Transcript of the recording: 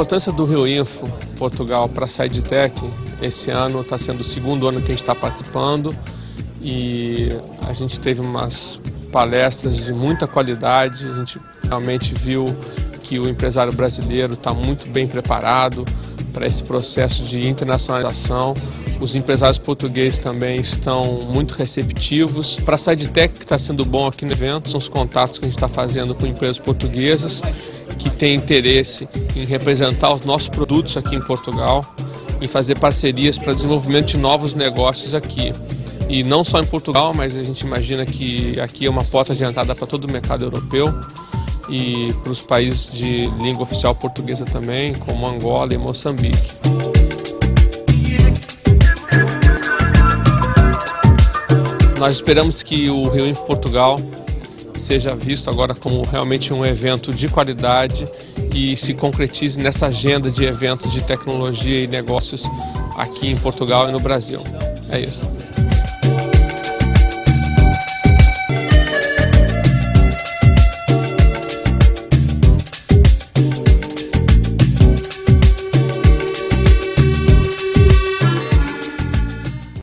importância do Rio Info Portugal para a SideTech, esse ano está sendo o segundo ano que a gente está participando e a gente teve umas palestras de muita qualidade. A gente realmente viu que o empresário brasileiro está muito bem preparado para esse processo de internacionalização. Os empresários portugueses também estão muito receptivos. Para a SideTech, o que está sendo bom aqui no evento são os contatos que a gente está fazendo com empresas portuguesas que têm interesse em representar os nossos produtos aqui em Portugal, em fazer parcerias para desenvolvimento de novos negócios aqui. E não só em Portugal, mas a gente imagina que aqui é uma porta de entrada para todo o mercado europeu e para os países de língua oficial portuguesa também, como Angola e Moçambique. Nós esperamos que o Rio Info Portugal seja visto agora como realmente um evento de qualidade e se concretize nessa agenda de eventos de tecnologia e negócios aqui em Portugal e no Brasil. É isso.